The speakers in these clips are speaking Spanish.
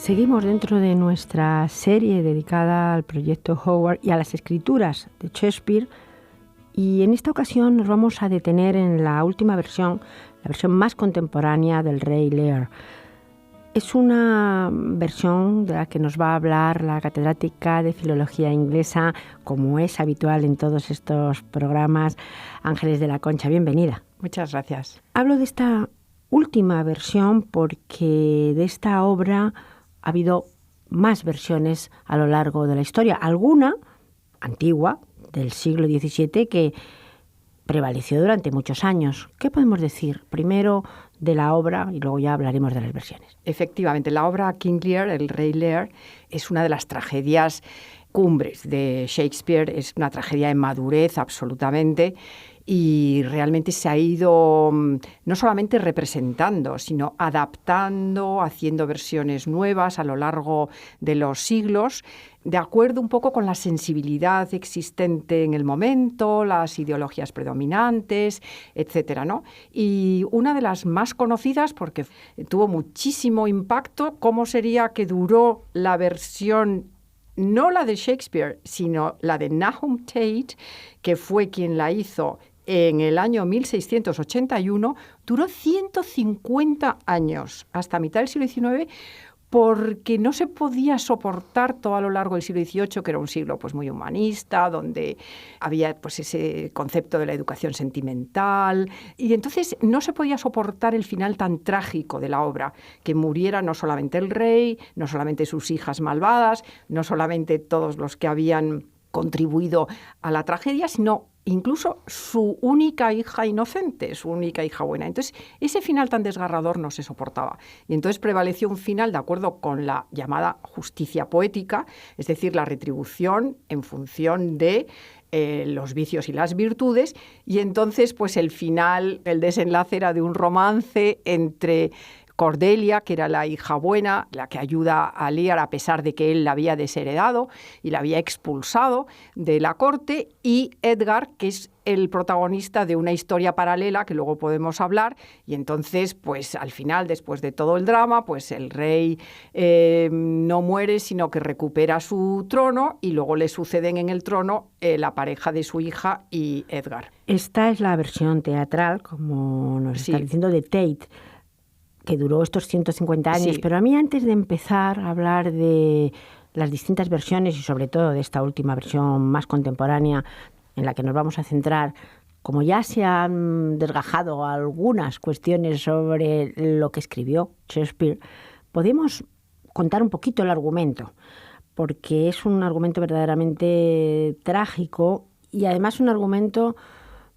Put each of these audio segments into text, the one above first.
Seguimos dentro de nuestra serie dedicada al proyecto Howard y a las escrituras de Shakespeare, y en esta ocasión nos vamos a detener en la última versión, la versión más contemporánea del Rey Lear. Es una versión de la que nos va a hablar la catedrática de Filología Inglesa, como es habitual en todos estos programas, Ángeles de la Concha. Bienvenida. Muchas gracias. Hablo de esta última versión porque de esta obra ha habido más versiones a lo largo de la historia. Alguna antigua, del siglo XVII, que prevaleció durante muchos años. ¿Qué podemos decir? Primero de la obra y luego ya hablaremos de las versiones. Efectivamente, la obra King Lear, el Rey Lear, es una de las tragedias cumbres de Shakespeare. Es una tragedia en madurez absolutamente, y realmente se ha ido no solamente representando, sino adaptando, haciendo versiones nuevas a lo largo de los siglos, de acuerdo un poco con la sensibilidad existente en el momento, las ideologías predominantes, etcétera, ¿no? Y una de las más conocidas, porque tuvo muchísimo impacto, ¿cómo sería que duró la versión, no la de Shakespeare, sino la de Nahum Tate, que fue quien la hizo en el año 1681, duró 150 años, hasta mitad del siglo XIX, porque no se podía soportar todo a lo largo del siglo XVIII, que era un siglo pues muy humanista, donde había pues ese concepto de la educación sentimental, y entonces no se podía soportar el final tan trágico de la obra, que muriera no solamente el rey, no solamente sus hijas malvadas, no solamente todos los que habían contribuido a la tragedia, sino incluso su única hija inocente, su única hija buena. Entonces, ese final tan desgarrador no se soportaba. Y entonces prevaleció un final de acuerdo con la llamada justicia poética, es decir, la retribución en función de los vicios y las virtudes. Y entonces, pues el final, el desenlace era de un romance entre Cordelia, que era la hija buena, la que ayuda a Lear a pesar de que él la había desheredado y la había expulsado de la corte, y Edgar, que es el protagonista de una historia paralela que luego podemos hablar. Y entonces, pues al final, después de todo el drama, pues el rey no muere, sino que recupera su trono, y luego le suceden en el trono la pareja de su hija y Edgar. Esta es la versión teatral, como nos está diciendo, de Tate, que duró estos 150 años. Sí. Pero a mí, antes de empezar a hablar de las distintas versiones y sobre todo de esta última versión más contemporánea en la que nos vamos a centrar, como ya se han desgajado algunas cuestiones sobre lo que escribió Shakespeare, podemos contar un poquito el argumento, porque es un argumento verdaderamente trágico y además un argumento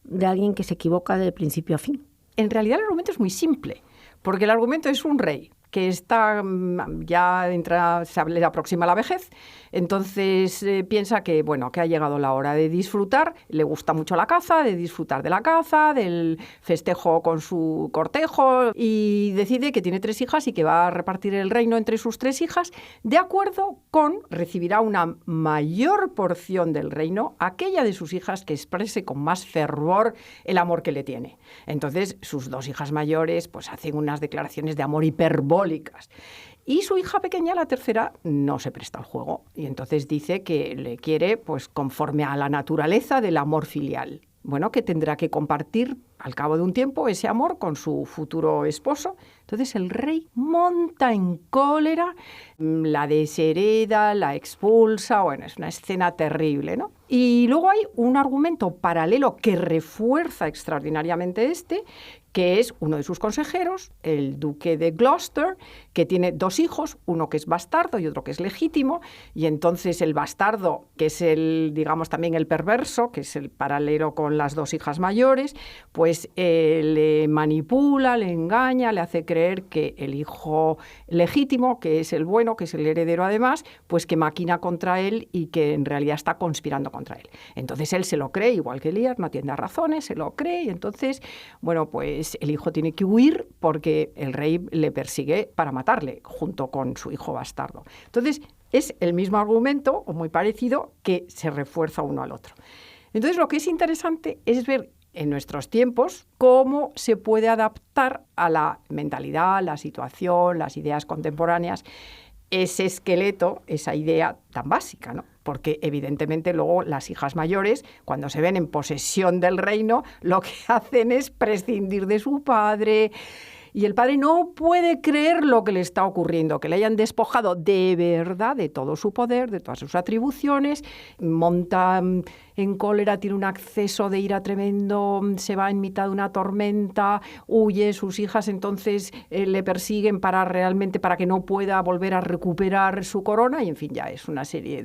de alguien que se equivoca de principio a fin. En realidad el argumento es muy simple, porque el argumento es un rey que está se le aproxima la vejez, entonces piensa que, bueno, que ha llegado la hora de disfrutar, le gusta mucho la caza, de disfrutar de la caza, del festejo con su cortejo, y decide que tiene 3 hijas y que va a repartir el reino entre sus 3 hijas, de acuerdo con recibirá una mayor porción del reino aquella de sus hijas que exprese con más fervor el amor que le tiene. Entonces sus 2 hijas mayores pues hacen unas declaraciones de amor hiperbólicas, y su hija pequeña, la tercera, no se presta al juego, y entonces dice que le quiere pues conforme a la naturaleza del amor filial. Bueno, que tendrá que compartir al cabo de un tiempo ese amor con su futuro esposo. Entonces el rey monta en cólera, la deshereda, la expulsa. Bueno, es una escena terrible, ¿no? Y luego hay un argumento paralelo que refuerza extraordinariamente que es uno de sus consejeros, el duque de Gloucester, que tiene 2 hijos, uno que es bastardo y otro que es legítimo, y entonces el bastardo, que es digamos también el perverso, que es el paralelo con las 2 hijas mayores, pues le manipula, le engaña, le hace creer que el hijo legítimo, que es el bueno, que es el heredero además, pues que maquina contra él y que en realidad está conspirando contra él. Entonces él se lo cree, igual que Lear, no atiende a razones, se lo cree, y entonces, bueno, pues el hijo tiene que huir porque el rey le persigue para matarle, junto con su hijo bastardo. Entonces, es el mismo argumento, o muy parecido, que se refuerza uno al otro. Entonces, lo que es interesante es ver en nuestros tiempos cómo se puede adaptar a la mentalidad, la situación, las ideas contemporáneas, ese esqueleto, esa idea tan básica, ¿no? Porque evidentemente luego las hijas mayores, cuando se ven en posesión del reino, lo que hacen es prescindir de su padre. Y el padre no puede creer lo que le está ocurriendo, que le hayan despojado de verdad de todo su poder, de todas sus atribuciones, monta en cólera, tiene un acceso de ira tremendo, se va en mitad de una tormenta, huye, sus hijas entonces le persiguen para que no pueda volver a recuperar su corona, y en fin, ya es una serie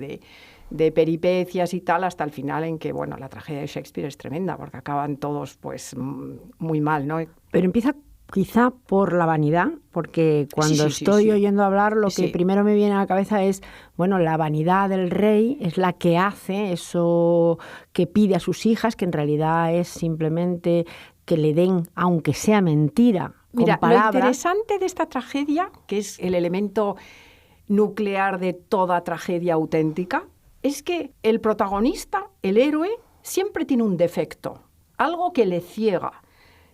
de peripecias y tal, hasta el final en que, bueno, la tragedia de Shakespeare es tremenda, porque acaban todos pues muy mal, ¿no? Pero empieza quizá por la vanidad, porque cuando estoy oyendo hablar, lo que primero me viene a la cabeza es, bueno, la vanidad del rey es la que hace eso que pide a sus hijas, que en realidad es simplemente que le den, aunque sea mentira, Mira, con palabras. Lo interesante de esta tragedia, que es el elemento nuclear de toda tragedia auténtica, es que el protagonista, el héroe, siempre tiene un defecto, algo que le ciega.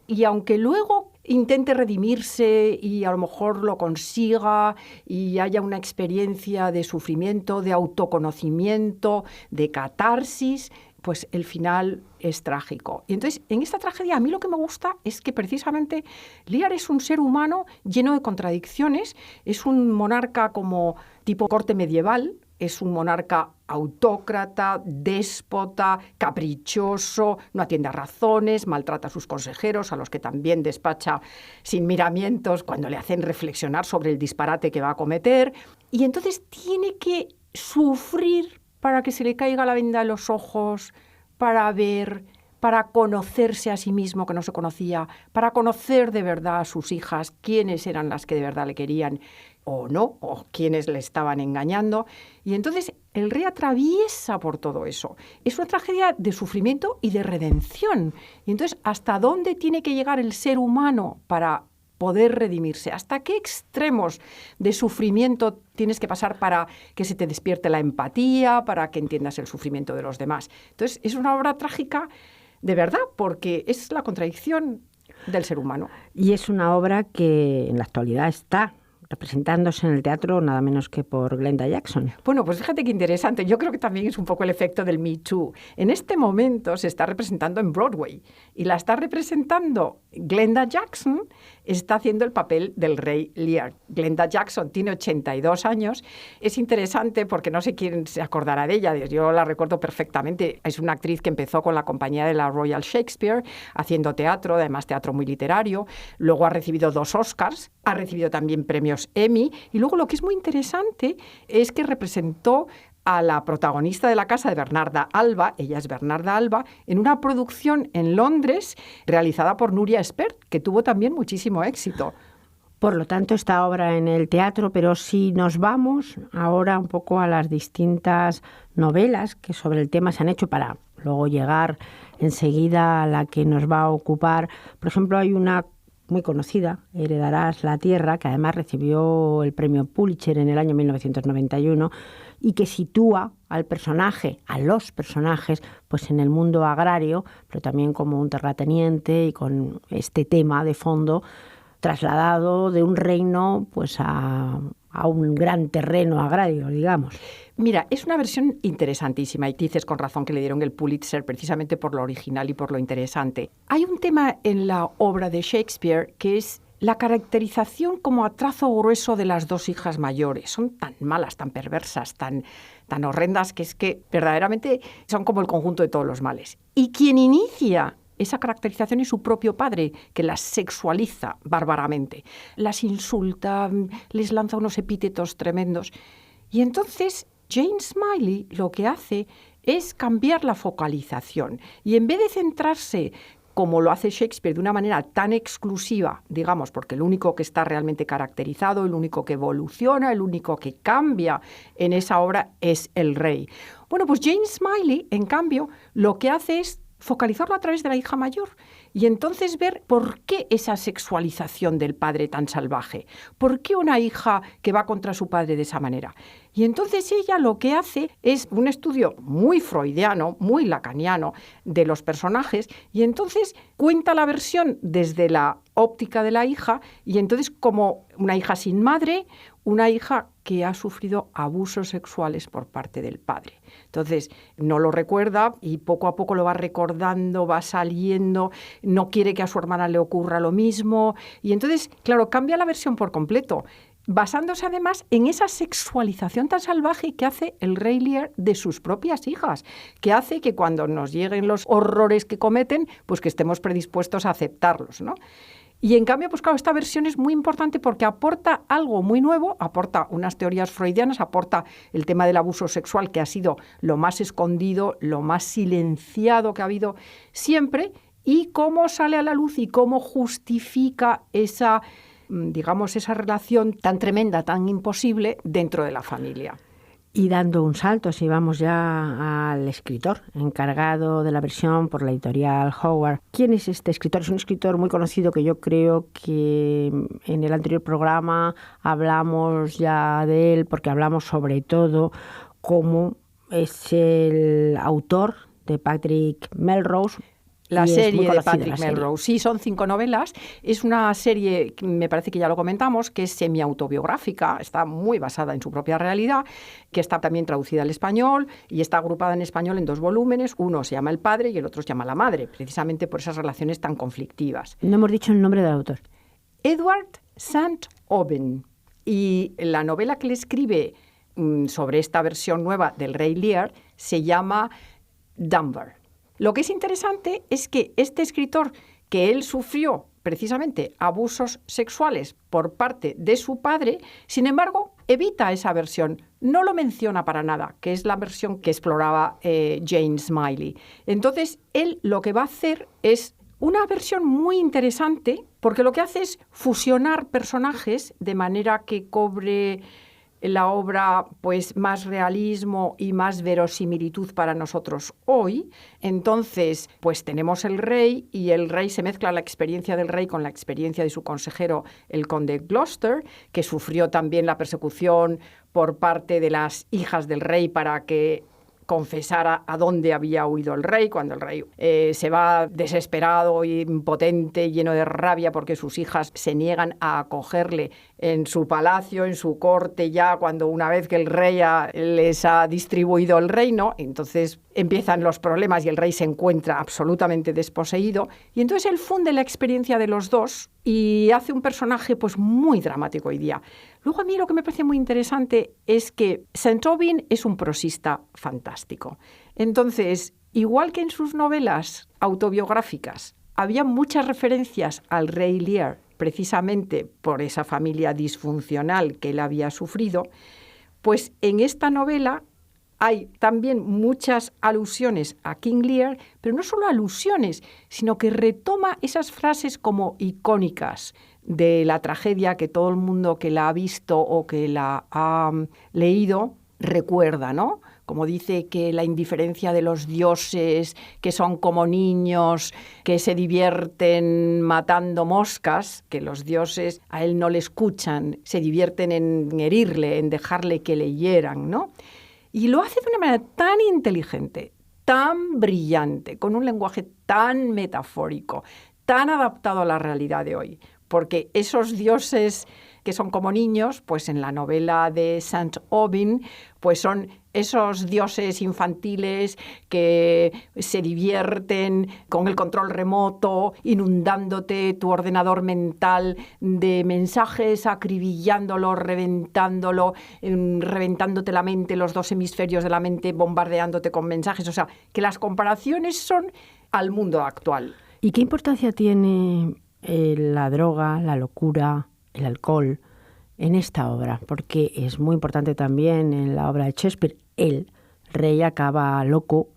Y aunque luego intente redimirse y a lo mejor lo consiga y haya una experiencia de sufrimiento, de autoconocimiento, de catarsis, pues el final es trágico. Y entonces, en esta tragedia, a mí lo que me gusta es que precisamente Lear es un ser humano lleno de contradicciones, es un monarca como tipo corte medieval, es un monarca autócrata, déspota, caprichoso, no atiende a razones, maltrata a sus consejeros, a los que también despacha sin miramientos cuando le hacen reflexionar sobre el disparate que va a cometer. Y entonces tiene que sufrir para que se le caiga la venda de los ojos, para ver, para conocerse a sí mismo que no se conocía, para conocer de verdad a sus hijas, quiénes eran las que de verdad le querían o no, o quiénes le estaban engañando. Y entonces el rey atraviesa por todo eso. Es una tragedia de sufrimiento y de redención. Y entonces, ¿hasta dónde tiene que llegar el ser humano para poder redimirse? ¿Hasta qué extremos de sufrimiento tienes que pasar para que se te despierte la empatía, para que entiendas el sufrimiento de los demás? Entonces, es una obra trágica de verdad, porque es la contradicción del ser humano. Y es una obra que en la actualidad está representándose en el teatro nada menos que por Glenda Jackson. Bueno, pues fíjate qué interesante. Yo creo que también es un poco el efecto del Me Too. En este momento se está representando en Broadway y la está representando Glenda Jackson, está haciendo el papel del rey Lear. Glenda Jackson tiene 82 años. Es interesante porque no sé quién se acordará de ella. Yo la recuerdo perfectamente. Es una actriz que empezó con la compañía de la Royal Shakespeare, haciendo teatro, además teatro muy literario. Luego ha recibido 2 Oscars, ha recibido también premios Emmy. Y luego lo que es muy interesante es que representó a la protagonista de La casa de Bernarda Alba, ella es Bernarda Alba, en una producción en Londres realizada por Nuria Espert, que tuvo también muchísimo éxito. Por lo tanto, esta obra en el teatro, pero si nos vamos ahora un poco a las distintas novelas que sobre el tema se han hecho para luego llegar enseguida a la que nos va a ocupar. Por ejemplo, hay una muy conocida, Heredarás la tierra, que además recibió el premio Pulitzer en el año 1991 y que sitúa al personaje, a los personajes, pues en el mundo agrario, pero también como un terrateniente y con este tema de fondo trasladado de un reino pues a un gran terreno agrario, digamos. Mira, es una versión interesantísima y dices con razón que le dieron el Pulitzer precisamente por lo original y por lo interesante. Hay un tema en la obra de Shakespeare que es la caracterización como a trazo grueso de las 2 hijas mayores. Son tan malas, tan perversas, tan horrendas, que es que verdaderamente son como el conjunto de todos los males. Y quien inicia esa caracterización es su propio padre, que las sexualiza bárbaramente. Las insulta, les lanza unos epítetos tremendos. Y entonces Jane Smiley lo que hace es cambiar la focalización. Y en vez de centrarse, como lo hace Shakespeare, de una manera tan exclusiva, digamos, porque el único que está realmente caracterizado, el único que evoluciona, el único que cambia en esa obra es el rey. Bueno, pues Jane Smiley, en cambio, lo que hace es focalizarlo a través de la hija mayor y entonces ver por qué esa sexualización del padre tan salvaje, por qué una hija que va contra su padre de esa manera. Y entonces ella lo que hace es un estudio muy freudiano, muy lacaniano de los personajes y entonces cuenta la versión desde la óptica de la hija y entonces como una hija sin madre, una hija que ha sufrido abusos sexuales por parte del padre. Entonces, no lo recuerda y poco a poco lo va recordando, va saliendo, no quiere que a su hermana le ocurra lo mismo. Y entonces, claro, cambia la versión por completo, basándose además en esa sexualización tan salvaje que hace el rey Lear de sus propias hijas, que hace que cuando nos lleguen los horrores que cometen, pues que estemos predispuestos a aceptarlos, ¿no? Y en cambio, pues claro, esta versión es muy importante porque aporta algo muy nuevo, aporta unas teorías freudianas, aporta el tema del abuso sexual, que ha sido lo más escondido, lo más silenciado que ha habido siempre, y cómo sale a la luz y cómo justifica esa, digamos, esa relación tan tremenda, tan imposible dentro de la familia. Y dando un salto, si vamos ya al escritor encargado de la versión por la editorial Howard. ¿Quién es este escritor? Es un escritor muy conocido que yo creo que en el anterior programa hablamos ya de él, porque hablamos sobre todo cómo es el autor de Patrick Melrose. La serie de Patrick Melrose. Sí, son 5 novelas. Es una serie, me parece que ya lo comentamos, que es semi-autobiográfica, está muy basada en su propia realidad, que está también traducida al español y está agrupada en español en 2 volúmenes. Uno se llama El padre y el otro se llama La madre, precisamente por esas relaciones tan conflictivas. No hemos dicho el nombre del autor. Edward St. Aubyn. Y la novela que le escribe sobre esta versión nueva del Rey Lear se llama Dunbar. Lo que es interesante es que este escritor, que él sufrió precisamente abusos sexuales por parte de su padre, sin embargo, evita esa versión, no lo menciona para nada, que es la versión que exploraba Jane Smiley. Entonces, él lo que va a hacer es una versión muy interesante, porque lo que hace es fusionar personajes de manera que cobre la obra pues más realismo y más verosimilitud para nosotros hoy. Entonces, pues tenemos el rey y el rey se mezcla la experiencia del rey con la experiencia de su consejero, el conde Gloucester, que sufrió también la persecución por parte de las hijas del rey para que confesara a dónde había huido el rey, cuando el rey se va desesperado, impotente, lleno de rabia porque sus hijas se niegan a acogerle en su palacio, en su corte, ya cuando una vez que el rey les ha distribuido el reino, entonces empiezan los problemas y el rey se encuentra absolutamente desposeído, y entonces él funde la experiencia de los dos y hace un personaje pues muy dramático hoy día. Luego a mí lo que me parece muy interesante es que St. Aubyn es un prosista fantástico. Entonces, igual que en sus novelas autobiográficas había muchas referencias al rey Lear, precisamente por esa familia disfuncional que él había sufrido, pues en esta novela hay también muchas alusiones a King Lear, pero no solo alusiones, sino que retoma esas frases como icónicas de la tragedia que todo el mundo que la ha visto o que la ha leído recuerda, ¿no? Como dice que la indiferencia de los dioses, que son como niños, que se divierten matando moscas, que los dioses a él no le escuchan, se divierten en herirle, en dejarle que le hieran, ¿no? Y lo hace de una manera tan inteligente, tan brillante, con un lenguaje tan metafórico, tan adaptado a la realidad de hoy. Porque esos dioses que son como niños, pues en la novela de St. Aubyn, pues son esos dioses infantiles que se divierten con el control remoto, inundándote tu ordenador mental de mensajes, acribillándolo, reventándolo, reventándote la mente, los 2 hemisferios de la mente, bombardeándote con mensajes. O sea, que las comparaciones son al mundo actual. ¿Y qué importancia tiene la droga, la locura, el alcohol en esta obra? Porque es muy importante también en la obra de Shakespeare. El rey acaba loco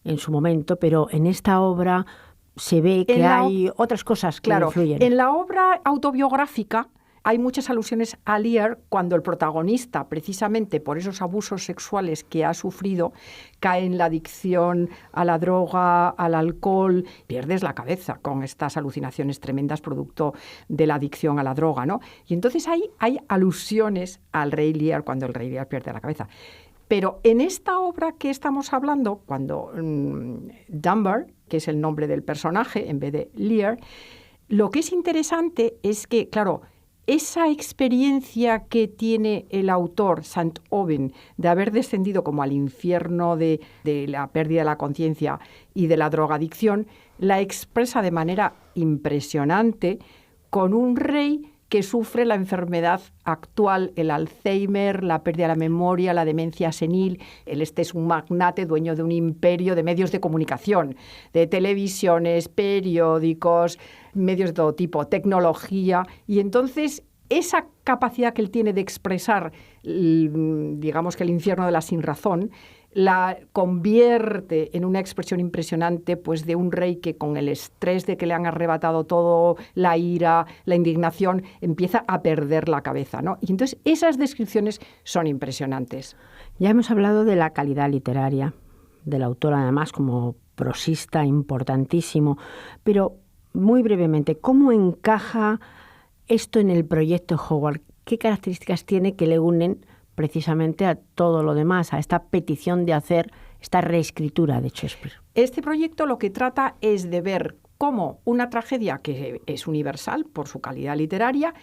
en su momento, pero en esta obra se ve que hay otras cosas que influyen. En la obra autobiográfica hay muchas alusiones a Lear cuando el protagonista, precisamente por esos abusos sexuales que ha sufrido, cae en la adicción a la droga, al alcohol, pierdes la cabeza con estas alucinaciones tremendas producto de la adicción a la droga, ¿no? Y entonces hay alusiones al rey Lear cuando el rey Lear pierde la cabeza. Pero en esta obra que estamos hablando, cuando Dunbar, que es el nombre del personaje en vez de Lear, lo que es interesante es que, claro, esa experiencia que tiene el autor, Saint-Oben, de haber descendido como al infierno de la pérdida de la conciencia y de la drogadicción, la expresa de manera impresionante con un rey que sufre la enfermedad actual, el Alzheimer, la pérdida de la memoria, la demencia senil. Este es un magnate, dueño de un imperio de medios de comunicación, de televisiones, periódicos, medios de todo tipo, tecnología. Y entonces esa capacidad que él tiene de expresar, digamos que el infierno de la sinrazón, la convierte en una expresión impresionante, pues, de un rey que con el estrés de que le han arrebatado todo, la ira, la indignación, empieza a perder la cabeza, ¿no? Y entonces esas descripciones son impresionantes. Ya hemos hablado de la calidad literaria del autor, además como prosista importantísimo, pero muy brevemente, ¿cómo encaja esto en el proyecto Howard? ¿Qué características tiene que le unen precisamente a todo lo demás, a esta petición de hacer esta reescritura de Shakespeare? Este proyecto lo que trata es de ver cómo una tragedia que es universal por su calidad literaria,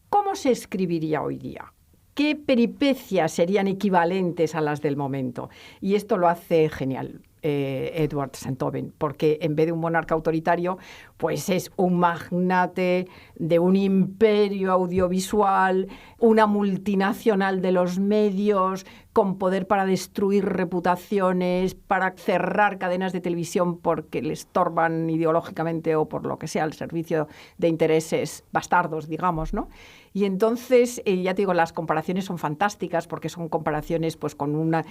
cómo se escribiría hoy día. ¿Qué peripecias serían equivalentes a las del momento? Y esto lo hace genial Edward Saint-Oben, porque en vez de un monarca autoritario, pues es un magnate de un imperio audiovisual, una multinacional de los medios, con poder para destruir reputaciones, para cerrar cadenas de televisión porque le estorban ideológicamente o por lo que sea, al servicio de intereses bastardos, digamos, ¿no? Y entonces, ya te digo, las comparaciones son fantásticas porque son comparaciones pues con una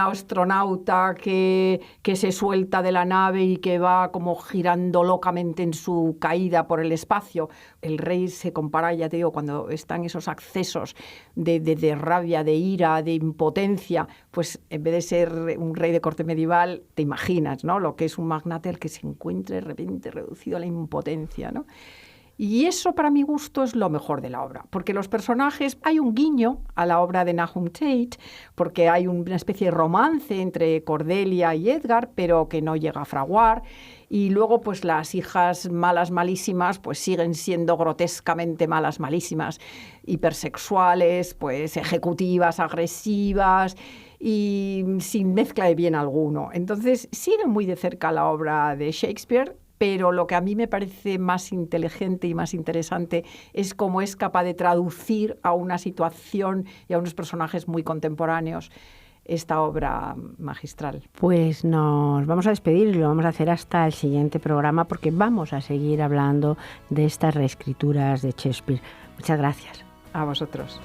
astronauta que se suelta de la nave y que va como girando locamente en su caída por el espacio. El rey se compara, ya te digo, cuando están esos accesos de rabia, de ira, de impotencia, pues en vez de ser un rey de corte medieval, te imaginas, ¿no?, lo que es un magnate al que se encuentre de repente reducido a la impotencia, ¿no? Y eso, para mi gusto, es lo mejor de la obra, porque los personajes, hay un guiño a la obra de Nahum Tate, porque hay una especie de romance entre Cordelia y Edgar, pero que no llega a fraguar, y luego pues las hijas malas, malísimas, pues siguen siendo grotescamente malas, malísimas, hipersexuales, pues ejecutivas, agresivas, y sin mezcla de bien alguno. Entonces, sigue muy de cerca la obra de Shakespeare, pero lo que a mí me parece más inteligente y más interesante es cómo es capaz de traducir a una situación y a unos personajes muy contemporáneos esta obra magistral. Pues nos vamos a despedir y lo vamos a hacer hasta el siguiente programa porque vamos a seguir hablando de estas reescrituras de Shakespeare. Muchas gracias. A vosotros.